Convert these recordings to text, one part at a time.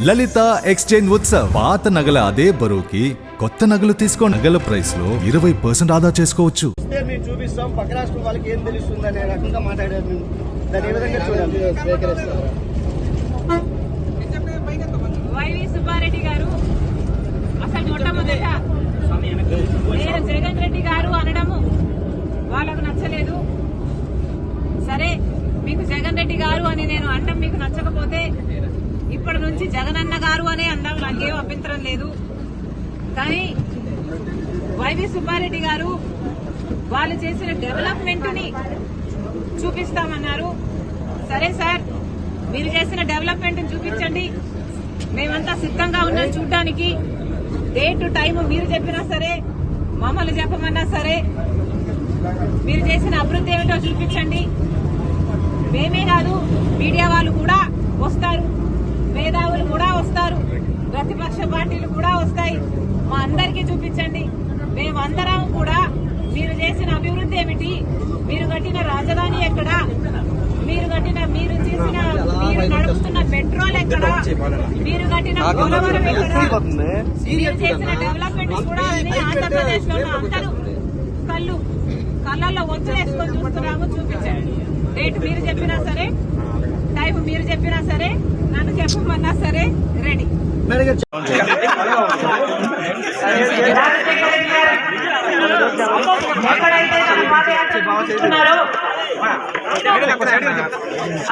లలిత exchange Utsav. పాత నగల అదే బరువుకి కొత్త నగలు తీసుకో. నగల ప్రైస్ లో 20% ఆదా చేసుకోవచ్చు. మేము చూపిస్తాం, పక్క రాష్ట్రం వాళ్ళకి ఏం తెలుస్తుంది అనే రకంగా మాట్లాడారు. దాని ఏ విధంగా చూడాలి? వైవి సుబ్బారెడ్డి గారు అసలు మొట్టమొదట నేను జగన్ రెడ్డి గారు అనడము వాళ్ళకు నచ్చలేదు. సరే, మీకు జగన్ రెడ్డి గారు అని నేను అనడం మీకు నచ్చకపోతే ఇప్పటి నుంచి జగనన్న గారు అనే అనడం నాకేం అభ్యంతరం లేదు. కానీ వైవి సుబ్బారెడ్డి గారు వాళ్ళు చేసిన డెవలప్మెంట్ ని చూపిస్తామన్నారు. సరే సార్, మీరు చేసిన డెవలప్మెంట్ చూపించండి, మేమంతా సిద్ధంగా ఉన్నాం చూడడానికి. డేట్ టైం మీరు చెప్పినా సరే, మమ్మల్ని చెప్పమన్నా సరే, మీరు చేసిన అభివృద్ధి ఏమిటో చూపించండి. మేమే కాదు, మీడియా వాళ్ళు కూడా వస్తారు, మేధావులు కూడా వస్తారు, ప్రతిపక్ష పార్టీలు కూడా వస్తాయి. మా అందరికీ చూపించండి. మేమందరం కూడా మీరు చేసిన అభివృద్ధి ఏమిటి, మీరు కట్టిన రాజధాని ఎక్కడ, మీరు నడుపుతున్న పెట్రోల్ ఎక్కడ, మీరు కట్టిన పోలవరం ఎక్కడ, మీరు చేసిన డెవలప్మెంట్ కూడా ఆంధ్రప్రదేశ్ లో అందరూ కళ్ళల్లో వంచులేసుకొని చూస్తున్నాము. చూపించండి. డేట్ మీరు చెప్పినా సరే, టైం మీరు చెప్పినా సరే, నన్ను చెప్పమన్నా సరే, రెడీ.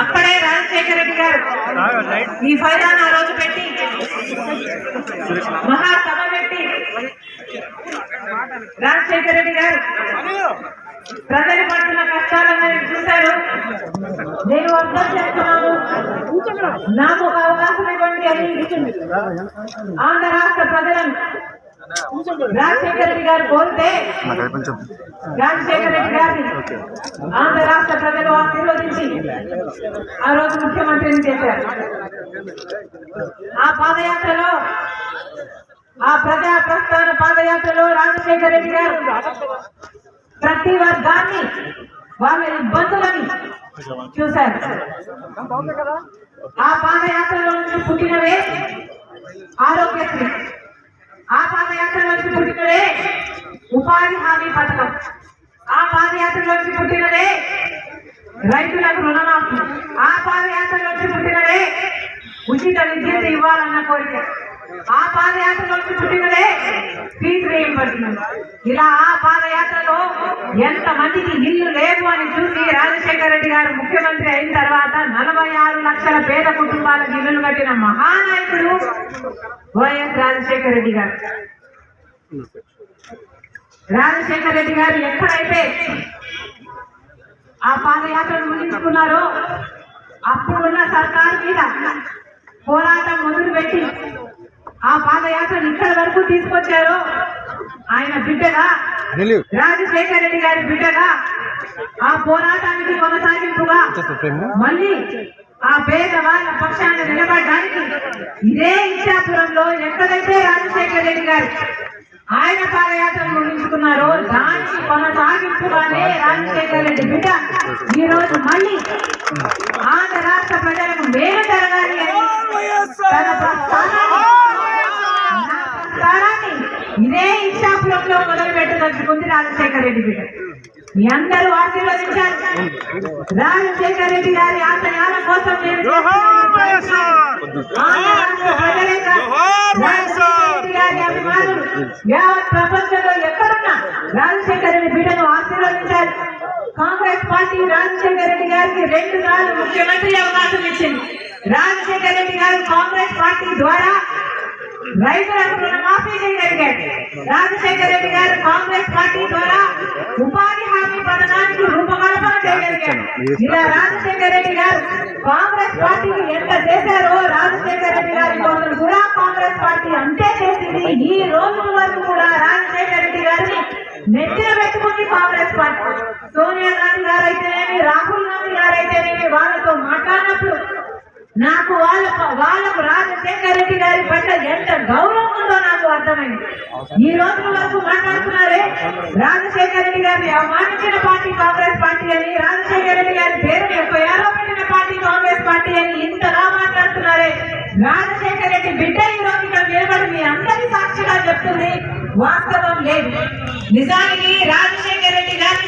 అక్కడే రాజశేఖర రెడ్డి గారు ఈ ఫైదాన్ ఆ రోజు పెట్టి మహాసభ పెట్టి రాజశేఖర రెడ్డి గారు ప్రజలు పడుతున్న కష్టాలను చూశారు. నేను అర్థం చేస్తున్నాను, నాకు ఒక అవకాశం ఇవ్వండి అని ఆంధ్ర రాష్ట్ర ప్రజలను రాజశేఖర రెడ్డి గారు కోరితే రాజశేఖర రెడ్డి గారిని ఆంధ్ర రాష్ట్ర ప్రజలు ఆశీర్వదించి ఆ రోజు ముఖ్యమంత్రిని చేశారు. ఆ పాదయాత్రలో, ఆ ప్రజా ప్రస్థాన పాదయాత్రలో రాజశేఖర రెడ్డి గారు ప్రతి వర్గాన్ని, వాళ్ళ ఇబ్బందులని చూశారు. ఆ పాదయాత్రలో నుంచి పుట్టినవే ఆరోగ్యశ్రీ, ఆ పాదయాత్రలోంచి పుట్టినదే ఉపాధి హామీ పథకం, ఆ పాదయాత్రలోంచి పుట్టినదే రైతులకు రుణమాఫీ, ఆ పాదయాత్రలోంచి పుట్టినదే ఉచిత విద్యుత్ ఇవ్వాలన్న కోరిక, ఆ పాదయాత్రలోంచి పుట్టినదే ఫీజు రీయింబర్స్మెంట్. ఇలా ఆ పాదయాత్రలో ఎంతమందికి ఇల్లు లేదు అని చూసి రాజశేఖర రెడ్డి గారు ముఖ్యమంత్రి అయిన తర్వాత 46 లక్షల పేద కుటుంబాలకు ఇల్లులు కట్టిన మహానాయకుడు వైఎస్ రాజశేఖర రెడ్డి గారు. రాజశేఖర రెడ్డి గారు ఎక్కడైతే ఆ పాదయాత్రను ముగించుకున్నారో అప్పుడున్న సర్కారు మీద పోరాటం మొదలుపెట్టి ఆ పాదయాత్రను ఇక్కడ వరకు తీసుకొచ్చారో ఆయన బిడ్డగా, రాజశేఖర రెడ్డి గారి బిడ్డగా, ఆ పోరాటానికి కొనసాగింపుగా మళ్ళీ ఆ పేదవాళ్ళ పక్షాన్ని నిలబడడానికి ఇదే ఇచ్చాపురంలో ఎక్కడైతే రాజశేఖర రెడ్డి గారు ఆయన పాదయాత్రను ముగించుకున్నారో దానికి కొనసాగింపుగానే రాజశేఖర రెడ్డి బిడ్డ ఈ రోజు మళ్ళీ ఆంధ్ర రాష్ట్ర ప్రజలకు మేలు జరగాలి అని తన ప్రస్థానాన్ని ఇదే ఇచ్చాపురంలో మొదలు పెట్టదలుచుకుంది రాజశేఖర రెడ్డి బిడ్డ. మీ అందరూ ఆశీర్వదించారు. రాజశేఖర రెడ్డి గారి ఆశయాల కోసం యావత్ ప్రపంచంలో ఎక్కడున్నా రాజశేఖర రెడ్డి బిడ్డను ఆశీర్వదించారు. కాంగ్రెస్ పార్టీ రాజశేఖర రెడ్డి గారికి 2 సార్లు ముఖ్యమంత్రి అవకాశం ఇచ్చింది. రాజశేఖర రెడ్డి గారు కాంగ్రెస్ పార్టీ ద్వారా రైతులకు రుణమాఫీ చేయగలిగారు. రాజశేఖర రెడ్డి గారు కాంగ్రెస్ పార్టీ ద్వారా ఉపాధి హామీ పథకానికి రూపకల్పన చేయగలిగారు. ఇలా రాజశేఖర రెడ్డి గారు కాంగ్రెస్ పార్టీకి ఎంత చేశారో రాజశేఖర రెడ్డి గారి కోసం కూడా కాంగ్రెస్ పార్టీ అంతే చేసింది. ఈ రోజు వరకు కూడా రాజశేఖర రెడ్డి గారిని నెత్తిన పెట్టుకుంది కాంగ్రెస్ పార్టీ. సోనియా గాంధీ గారైతేనేమి, రాహుల్ గాంధీ గారైతేనేమి వాళ్ళతో మాట్లాడినప్పుడు నాకు వాళ్ళకు రాజశేఖర రెడ్డి గారి పట్ల ఎంత గౌరవం ఉందో నాకు అర్థమైంది. ఈ రోజు వరకు మాట్లాడుతున్నారే రాజశేఖర రెడ్డి గారిని అవమానించిన పార్టీ కాంగ్రెస్ పార్టీ అని, రాజశేఖర రెడ్డి గారి పేరుని ఎఫ్ఐఆర్లో పెట్టిన పార్టీ కాంగ్రెస్ పార్టీ అని ఇంతగా మాట్లాడుతున్నారే. రాజశేఖర రెడ్డి బిడ్డ ఈ రోజు ఇక్కడ నిలబడి మీ అందరి సాక్షిగా చెప్తుంది వాస్తవం లేదు. నిజానికి రాజశేఖర రెడ్డి గారి